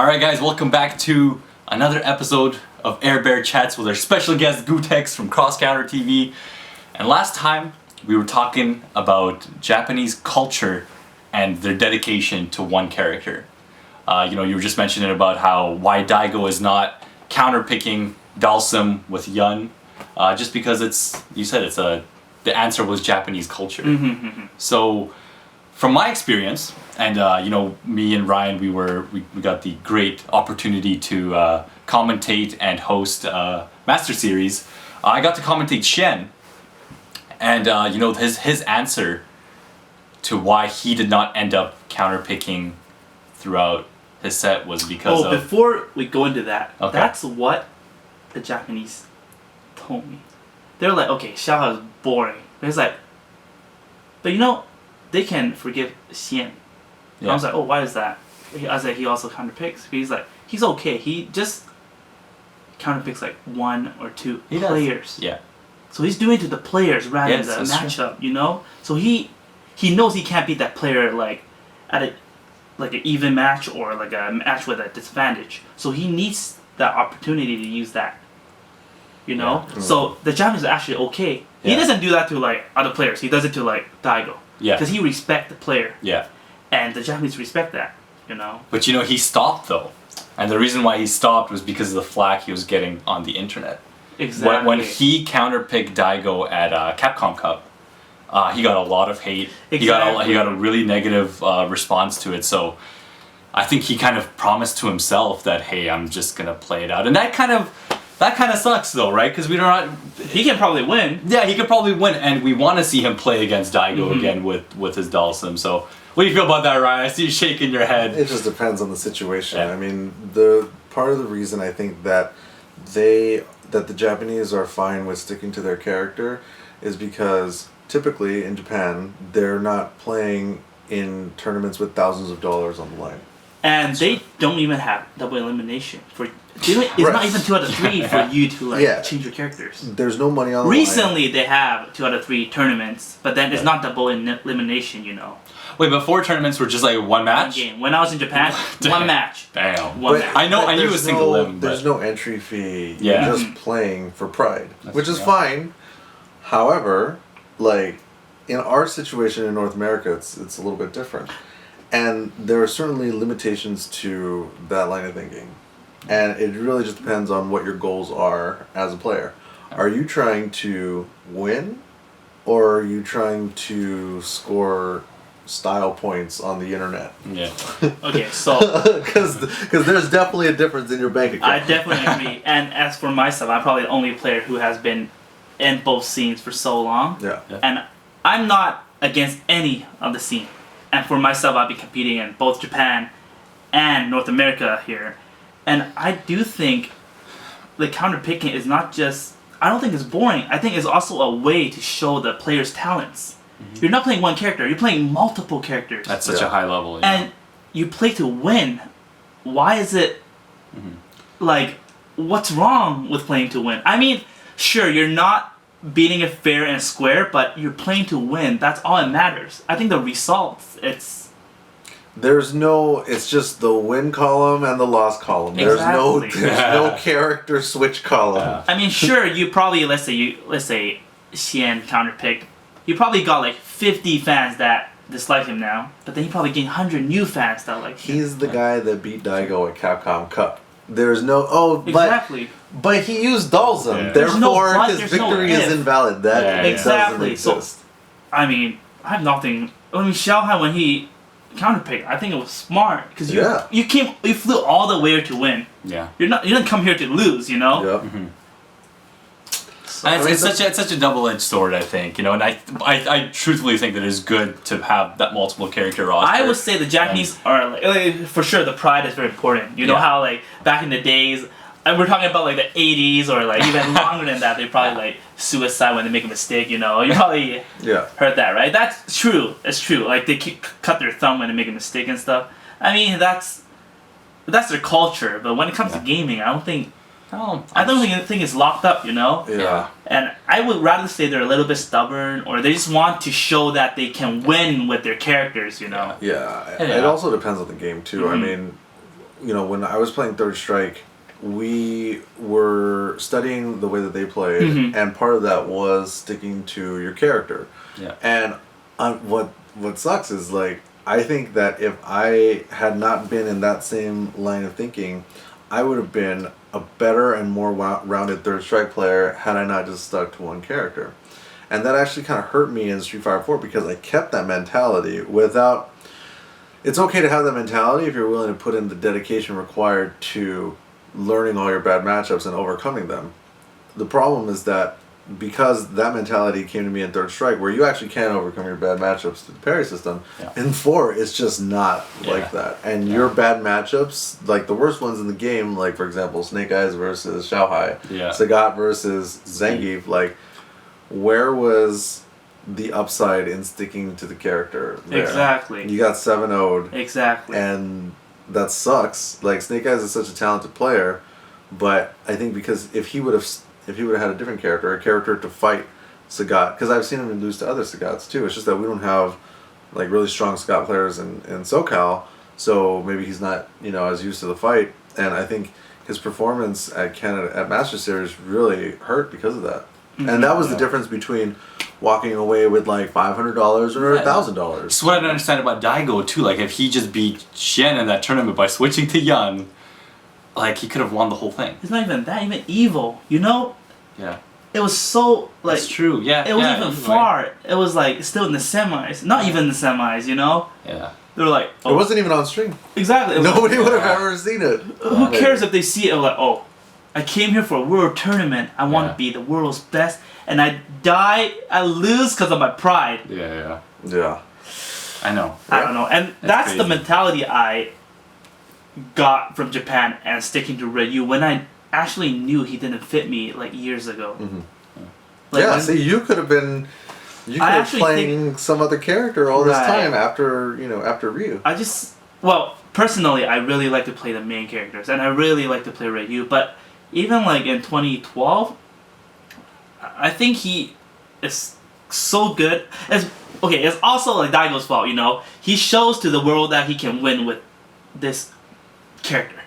Alright guys, welcome back to another episode of AirBehr Chats with our special guest Gutex from Cross Counter TV. And last time we were talking about Japanese culture and their dedication to one character. You were just mentioning about why Daigo is not counterpicking Dalsum with Yun, just because the answer was Japanese culture. So from my experience, and me and Ryan, we got the great opportunity to commentate and host Master Series. I got to commentate Shen, and his answer to why he did not end up counterpicking throughout his set was because of... before we go into that, okay. That's what the Japanese told me. They're like, okay, Xiaohao is boring. But it's like, but they can forgive Shen. Yeah. I was like, oh, why is that? I was like, he also counterpicks. He's like, he's okay. He just counterpicks like one or two players. Yeah. So he's doing it to the players rather than the matchup, So he knows he can't beat that player like at an even match or like a match with a disadvantage. So he needs that opportunity to use that. Yeah. So the Japanese are actually okay. He doesn't do that to like other players. He does it to like Daigo. Yeah. Because he respects the player. Yeah. And the Japanese respect that, But he stopped though. And the reason why he stopped was because of the flack he was getting on the internet. Exactly. When he counterpicked Daigo at Capcom Cup, he got a lot of hate. Exactly. He got a really negative response to it. So I think he kind of promised to himself that, hey, I'm just gonna play it out. And that kind of sucks though, right? Because he can probably win. Yeah, he could probably win, and we want to see him play against Daigo again with his Dalsum. So what do you feel about that, Ryan? I see you shaking your head. It just depends on the situation. Yeah. I mean, the part of the reason I think that the Japanese are fine with sticking to their character is because typically in Japan they're not playing in tournaments with thousands of dollars on the line. And they don't even have double elimination it's not even 2 out of 3 for you to change your characters. There's no money on the Recently line. they have 2 out of 3 tournaments, but then it's not double elimination, Wait, but 4 tournaments were just like one match? One game. When I was in Japan, one match. Damn. One match. I knew it was single limb. There's no entry fee. Yeah. You're just playing for pride, which is fine. However, like in our situation in North America, it's a little bit different, and there are certainly limitations to that line of thinking, and it really just depends on what your goals are as a player. Are you trying to win, or are you trying to score style points on the internet? Yeah. Okay, so because there's definitely a difference in your bank account. I definitely agree. And as for myself, I'm probably the only player who has been in both scenes for so long. Yeah. And I'm not against any of the scene. And for myself, I've been competing in both Japan and North America here. And I do think the counterpicking is not just... I don't think it's boring. I think it's also a way to show the player's talents. You're not playing one character. You're playing multiple characters. That's such a high level. And you play to win. Why is it... Like, what's wrong with playing to win? I mean, sure, you're not beating it fair and square, but you're playing to win. That's all that matters. I think the results, it's just the win column and the loss column. Exactly. There's no character switch column. Yeah. I mean, sure, you probably, let's say Shen counterpicked, you probably got like 50 fans that dislike him now, but then you probably gain 100 new fans that like him. He's the guy that beat Daigo at Capcom Cup. There's no exactly. But he used Dalsum, Yeah. therefore his victory is invalid. That exactly. doesn't exist. So, I mean, I have nothing. I mean, Xiaohao, when he counterpicked, I think it was smart because you flew all the way to win. Yeah. You didn't come here to lose, Yep. So, and it's such a double-edged sword, I think, and I truthfully think that it's good to have that multiple character roster. I would say the Japanese are like, for sure the pride is very important. You know how like back in the days, and we're talking about like the 80s or like even longer than that, they probably like suicide when they make a mistake. You probably heard that, right? That's true. It's true. Like they cut their thumb when they make a mistake and stuff. I mean that's their culture. But when it comes to gaming, I don't think it's locked up. Yeah. And I would rather say they're a little bit stubborn, or they just want to show that they can win with their characters. Yeah. It also depends on the game too. I mean, when I was playing Third Strike, we were studying the way that they played, and part of that was sticking to your character. Yeah. And what sucks is like I think that if I had not been in that same line of thinking, I would have been a better and more rounded Third Strike player had I not just stuck to one character. And that actually kind of hurt me in Street Fighter 4 because I kept that mentality without... It's okay to have that mentality if you're willing to put in the dedication required to learning all your bad matchups and overcoming them. The problem is that because that mentality came to me in Third Strike, where you actually can overcome your bad matchups through the parry system, in 4 it's just not like that. And your bad matchups, like the worst ones in the game, like for example Snake Eyes versus Xiaohai, Sagat versus Zangief, like where was the upside in sticking to the character there? Exactly. You got 7-0'd. Exactly. And that sucks. Like Snake Eyes is such a talented player, but I think because if he would have had a different character, a character to fight Sagat, because I've seen him lose to other Sagats too. It's just that we don't have like really strong Sagat players in SoCal, so maybe he's not as used to the fight. And I think his performance at Canada at Master Series really hurt because of that. And that was the difference between walking away with like $500 or $1,000. That's what I don't understand about Daigo too. Like if he just beat Shen in that tournament by switching to Yun, like he could have won the whole thing. It's not even that, even evil, Yeah. It was so like... That's true, yeah. It was even far. It was like still in the semis. Not even the semis, Yeah. They were like... It wasn't even on stream. Exactly. Nobody would have ever seen it. Who cares if they see it? Like, oh, I came here for a world tournament. I want to be the world's best. And I lose because of my pride. Yeah. I know. I don't know. And that's crazy. the mentality I got from Japan and sticking to Ryu when I actually knew he didn't fit me like years ago. Like see, you could have been playing some other character all this time after Ryu. Personally, I really like to play the main characters, and I really like to play Ryu. But even like in 2012, I think he is so good. It's also like Daigo's fault, He shows to the world that he can win with this character.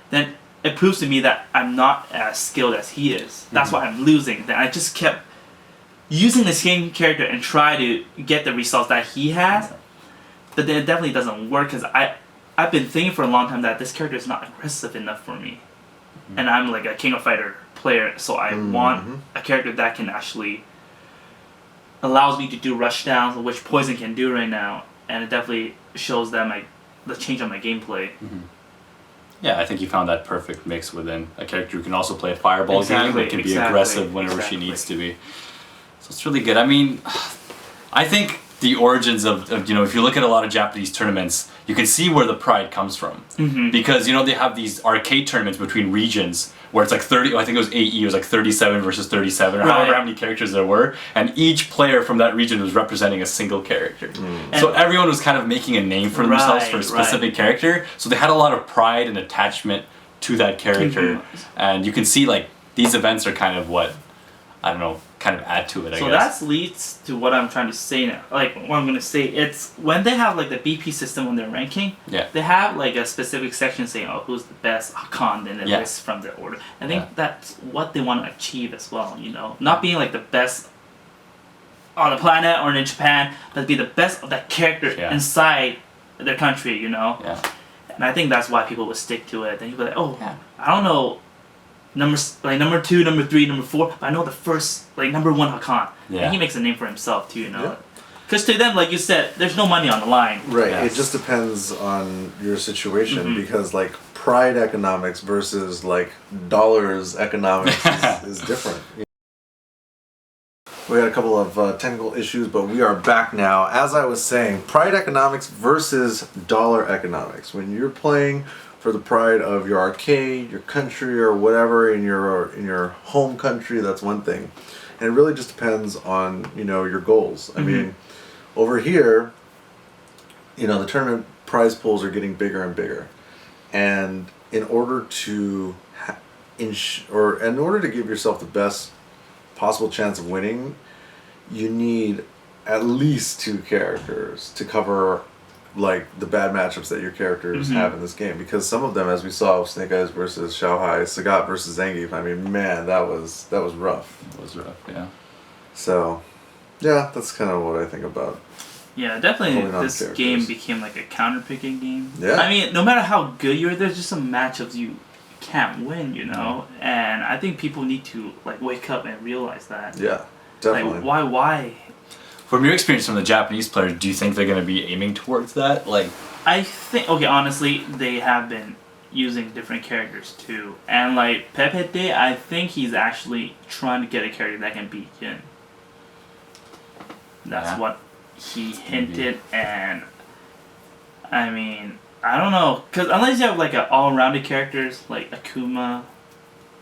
Then it proves to me that I'm not as skilled as he is. That's why I'm losing. Then I just kept using the same character and try to get the results that he has. But then it definitely doesn't work because I've been thinking for a long time that this character is not aggressive enough for me. And I'm like a King of Fighter player, so I want a character that can actually allows me to do rush downs, which Poison can do right now, and it definitely shows that the change on my gameplay. Yeah, I think you found that perfect mix within a character who can also play a fireball game, but can be aggressive whenever she needs to be. So it's really good. I mean, I think the origins of if you look at a lot of Japanese tournaments, you can see where the pride comes from. Because they have these arcade tournaments between regions where it's like 30, I think it was AE, it was like 37 versus 37, or however many characters there were, and each player from that region was representing a single character. So everyone was kind of making a name for themselves for a specific character, so they had a lot of pride and attachment to that character. And you can see like these events are kind of what, I don't know, kind of add to it, I guess. So that leads to what I'm trying to say now. Like, what I'm going to say, it's when they have like the BP system when they're ranking, they have like a specific section saying, oh, who's the best Hakan, and then list from their order. I think that's what they want to achieve as well, Not being like the best on the planet or in Japan, but be the best of that character inside their country, And I think that's why people would stick to it. Then you'd be like, oh, I don't know number 2, number 3, number 4. But I know the first, number 1 Hakan. And he makes a name for himself too, Because to them, like you said, there's no money on the line. Right. It just depends on your situation because pride economics versus dollars economics is different. We had a couple of technical issues, but we are back now. As I was saying, pride economics versus dollar economics. When you're playing for the pride of your arcade, your country, or whatever in your home country, that's one thing. And it really just depends on your goals. I mean, over here, the tournament prize pools are getting bigger and bigger, and in order to in order to give yourself the best possible chance of winning, you need at least 2 characters to cover like the bad matchups that your characters have in this game, because some of them, as we saw, Snake Eyes versus Xiaohai, Sagat versus Zangief. I mean, man, that was rough. It was rough, yeah. So, yeah, that's kind of what I think about. Yeah, definitely. Pulling on This characters. game became like a counter picking game. Yeah. I mean, no matter how good you are, there's just some matchups you can't win, you know. And I think people need to like wake up and realize that. Yeah, definitely. Like, why? From your experience from the Japanese players, do you think they're going to be aiming towards that? Like, I think, okay, honestly, they have been using different characters too. And like Pepete, I think he's actually trying to get a character that can beat Yin. That's Yeah. what he hinted, and I mean, I don't know, because unless you have like an all-rounded characters like Akuma,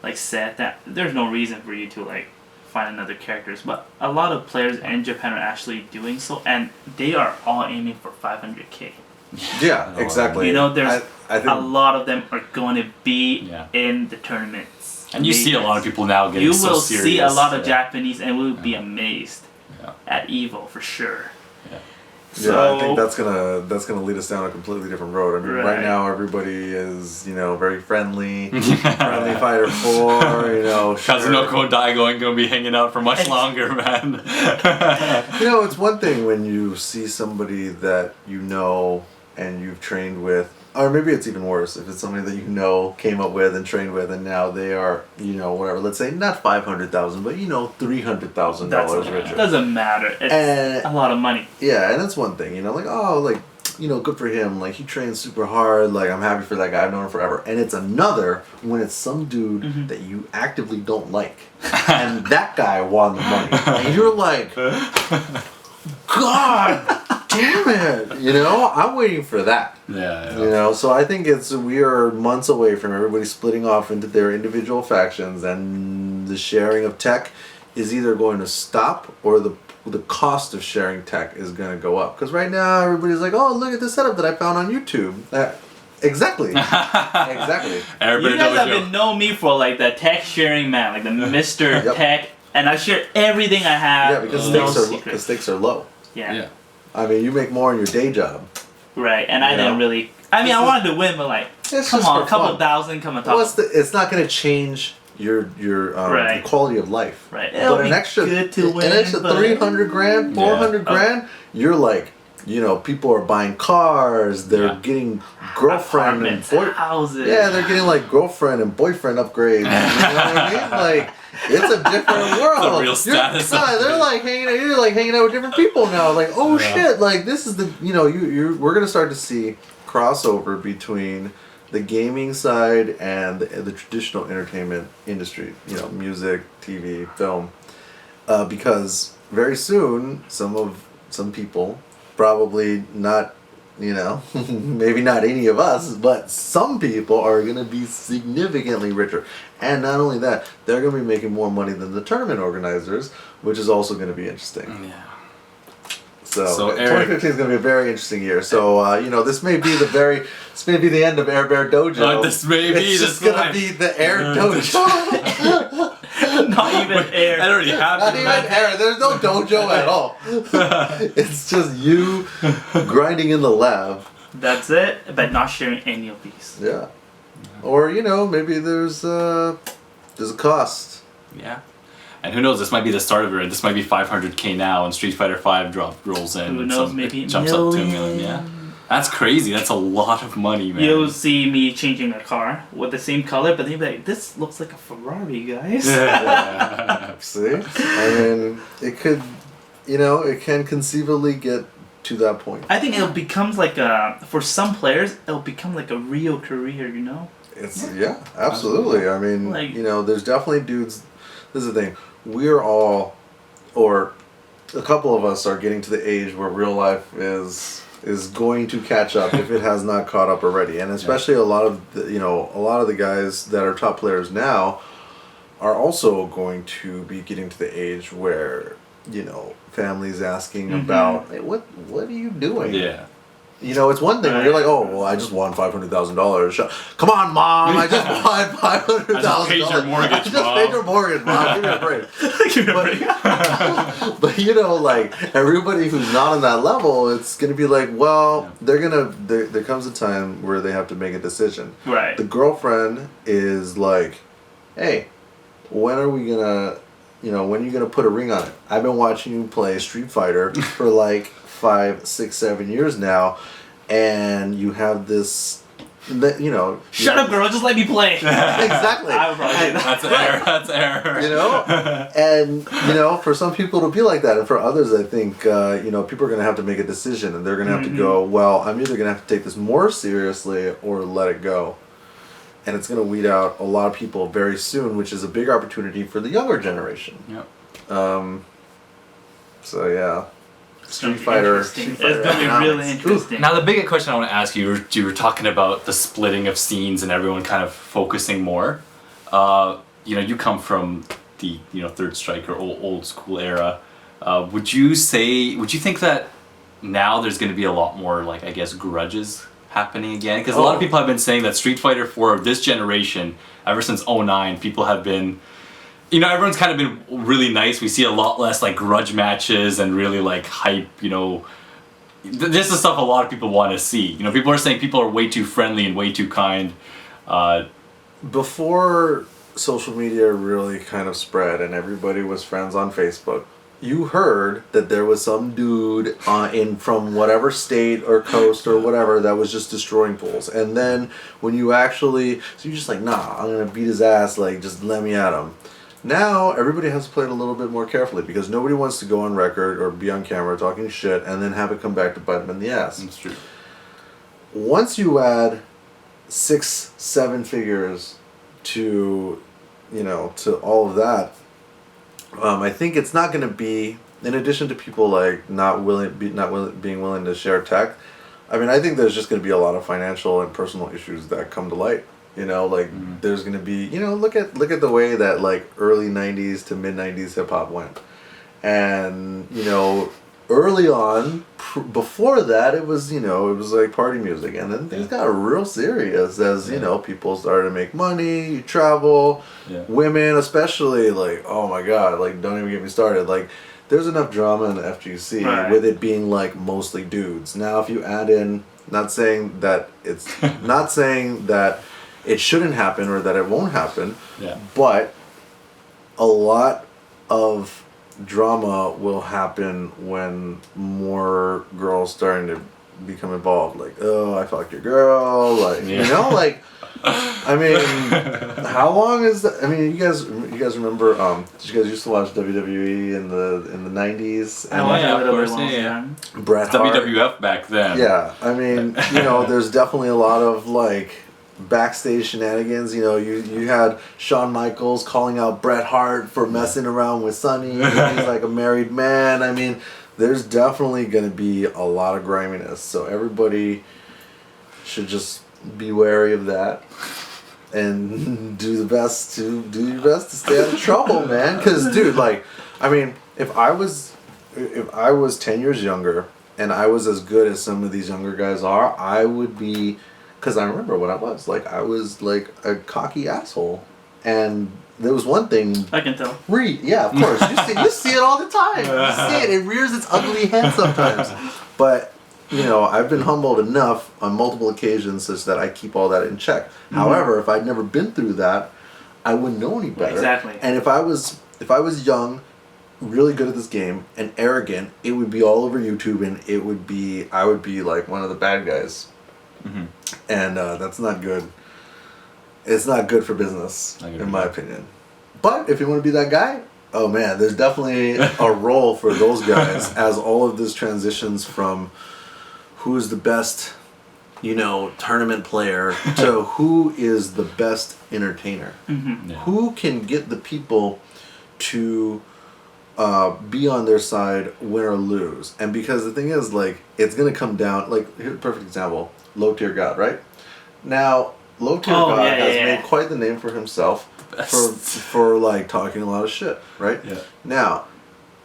like Seth, that there's no reason for you to like find another characters. But a lot of players in Japan are actually doing so, and they are all aiming for 500k. Yeah, exactly. You know, there's I think a lot of them are going to be Yeah. in the tournaments. and you see a lot of people now getting You so will serious. see a lot of yeah. Japanese, and will be amazed Yeah. at Evo for sure. Yeah. Yeah, I think that's gonna lead us down a completely different road. I mean, right Right. now everybody is very friendly, friendly fighter 4. Kazunoko Daigo ain't gonna be hanging out for much longer, man. It's one thing when you see somebody that you know and you've trained with, or maybe it's even worse if it's somebody that you know came up with and trained with, and now they are whatever. Let's say not 500,000, but $300,000 richer. Doesn't matter. It's And- a lot of money. Yeah, and that's one thing, good for him. Like, he trains super hard. Like, I'm happy for that guy. I've known him forever. And it's another when it's some dude that you actively don't like, and that guy won the money, and you're like, God damn it! I'm waiting for that. Yeah. So I think we are months away from everybody splitting off into their individual factions, and the sharing of tech is either going to stop, or the cost of sharing tech is going to go up. Because right now everybody's like, oh, look at this setup that I found on YouTube. Exactly. Exactly. AirBehr You guys have Dojo. been knowing me for like the tech sharing man, like the Mr. Yep. Tech, and I share everything I have. Yeah, because no the secrets. stakes are low. Yeah. Yeah. I mean, you make more in your day job. Right, and I You didn't know? really. I mean, This I is- wanted to win, but like, It's come just on, for a couple fun. thousand, come on top. It's not going to change your Right. the quality of life. Right. It'll But be an extra good to win, an extra but- 300 grand, 400 grand, you're like, people are buying cars, they're Yeah. getting girlfriend and Apartments, houses. yeah, they're getting like girlfriend and boyfriend upgrades. You know what I mean? Like, it's a different world. It's a real status They're like hanging out. You're like hanging out with different people now. Like, oh Yeah. shit! Like, this is the we're gonna start to see crossover between the gaming side and the traditional entertainment industry. Music, TV, film, because very soon some people, probably not. Maybe not any of us, but some people are going to be significantly richer. And not only that, they're going to be making more money than the tournament organizers, which is also going to be interesting. Yeah. So Eric- 2015 is going to be a very interesting year. So, this may be the end of AirBehr Dojo. This may be It's the just going to slime. be the Air Dojo. Not even air. That already Not happened, even man. Air. There's no dojo at all. It's just you grinding in the lab. That's it, but not sharing any of these. Yeah. Or, maybe there's a cost. Yeah. And who knows, this might be the start of it. This might be 500k now, and Street Fighter 5 rolls in. Who and knows, it maybe jumps up to $1 million. million. Yeah. That's crazy. That's a lot of money, man. You'll see me changing a car with the same color, but they'll be like, this looks like a Ferrari, guys. See? I mean, it could, it can conceivably get to that point. I think it becomes like for some players, it'll become like a real career, It's, absolutely. I mean, Like- there's definitely dudes. This is the thing. We're all, or a couple of us are getting to the age where real life is going to catch up if it has not caught up already. And especially a lot of the guys that are top players now are also going to be getting to the age where, families asking about, hey, what are you doing? Yeah. You know, it's one thing when you're like, oh, well, I just won $500,000. Come on, Mom, I just won $500,000. I just paid your mortgage, I just paid your mortgage, Mom. Give me a break. Give me a break. But you know, like everybody who's not on that level, it's gonna be like, well, there comes a time where they have to make a decision. Right. The girlfriend is like, hey, when are we gonna, when are you gonna put a ring on it? I've been watching you play Street Fighter for like 5, 6, 7 years now, and you have this, Shut up, girl. Just let me play. Exactly. I would probably do that. That's error. And for some people it'll be like that, and for others, I think people are gonna have to make a decision, and they're gonna have to go, well, I'm either gonna have to take this more seriously or let it go, and it's gonna weed out a lot of people very soon, which is a big opportunity for the younger generation. Yep. So yeah. Street It's Fighter. gonna be really interesting. Now the bigger question I want to ask you, you were talking about the splitting of scenes and everyone kind of focusing more. You come from the Third Strike or old school era. Would you think that now there's going to be a lot more, like, I guess, grudges happening again? Because a lot of people have been saying that Street Fighter for this generation, ever since 2009, people have been, everyone's kind of been really nice. We see a lot less like grudge matches and really like hype, this is stuff a lot of people want to see. People are saying people are way too friendly and way too kind. Before social media really kind of spread and everybody was friends on Facebook, you heard that there was some dude from whatever state or coast or whatever that was just destroying pools. And then when you so you're just like, nah, I'm going to beat his ass, like, just let me at him. Now, everybody has to play it a little bit more carefully because nobody wants to go on record or be on camera talking shit and then have it come back to bite them in the ass. That's true. Once you add 6, 7 figures to all of that, I think it's not going to be, in addition to people like being willing to share tech, I think there's just going to be a lot of financial and personal issues that come to light. There's gonna be, look at the way that like early 90s to mid 90s hip hop went, and early on, before that it was like party music, and then things got real serious as people started to make money, travel, women especially, like, oh my god, like, don't even get me started, like, there's enough drama in the FGC with it being like mostly dudes. Now if you add in, not saying that it shouldn't happen or that it won't happen, but a lot of drama will happen when more girls starting to become involved. Like, oh, I fucked your girl, like, like, how long is that? You guys remember? Did you guys used to watch WWE in the 90s? I watched of course, Bret Hart. WWF back then. Yeah, there's definitely a lot of like backstage shenanigans. You had Shawn Michaels calling out Bret Hart for messing around with Sonny. He's like a married man. There's definitely going to be a lot of griminess. So everybody should just be wary of that and do your best to stay out of trouble, man. Because, dude, like, if I was 10 years younger and I was as good as some of these younger guys are, I would be. Because I remember what I was like a cocky asshole, and there was one thing. I can tell. Yeah, of course. You see it all the time. You see it. It rears its ugly head sometimes. But I've been humbled enough on multiple occasions such that I keep all that in check. Mm-hmm. However, if I'd never been through that, I wouldn't know any better. Exactly. And if I was young, really good at this game, and arrogant, it would be all over YouTube, and I would be like one of the bad guys. Mm-hmm. And that's not good. It's not good for business, in my opinion. But if you want to be that guy, oh man, there's definitely a role for those guys as all of this transitions from who's the best, tournament player to who is the best entertainer. Mm-hmm. Yeah. Who can get the people to be on their side, win or lose. And because the thing is, like, it's going to come down, like, here's a perfect example. Low Tier God, right? Now, Low Tier God has made quite the name for himself for like talking a lot of shit, right? Yeah. Now,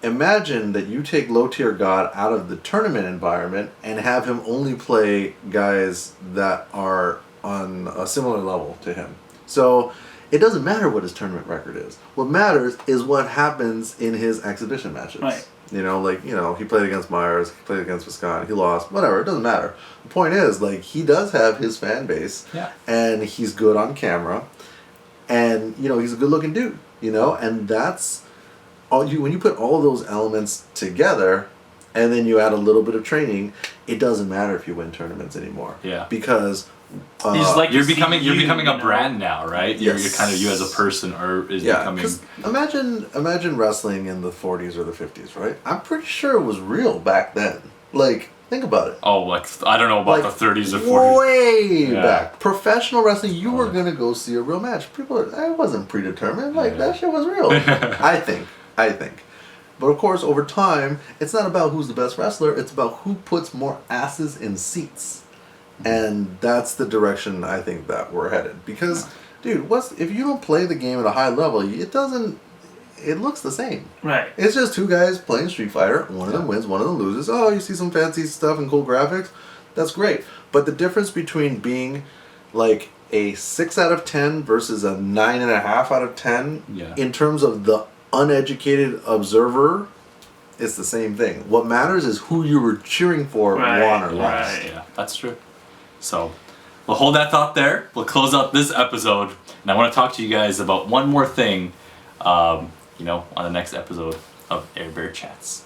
imagine that you take low tier God out of the tournament environment and have him only play guys that are on a similar level to him. So it doesn't matter what his tournament record is. What matters is what happens in his exhibition matches. Right. You know, like, you know, he played against Myers, he played against Viscon, he lost, whatever, it doesn't matter. The point is, like, he does have his fan base, and he's good on camera, and, you know, he's a good looking dude, you know, and that's all you, when you put all those elements together, and then you add a little bit of training, it doesn't matter if you win tournaments anymore. Yeah. Because you're becoming a brand now, right? Yes. You're kind of, you as a person is becoming. 'Cause imagine wrestling in the 40s or the 50s, right? I'm pretty sure it was real back then. Like, think about it. Oh, like, I don't know about Like, the 30s or 40s. Way back. Professional wrestling, you were going to go see a real match. People, it wasn't predetermined. Like, that shit was real. I think. But of course, over time, it's not about who's the best wrestler. It's about who puts more asses in seats. And that's the direction I think that we're headed. Because, dude, if you don't play the game at a high level, it looks the same. Right. It's just two guys playing Street Fighter. One of them wins, one of them loses. Oh, you see some fancy stuff and cool graphics. That's great. But the difference between being like a 6 out of 10 versus a 9.5 out of 10 in terms of the uneducated observer, it's the same thing. What matters is who you were cheering for, won or lost. Right. Yeah, that's true. So, we'll hold that thought there. We'll close out this episode, and I want to talk to you guys about one more thing, on the next episode of AirBehr Chats.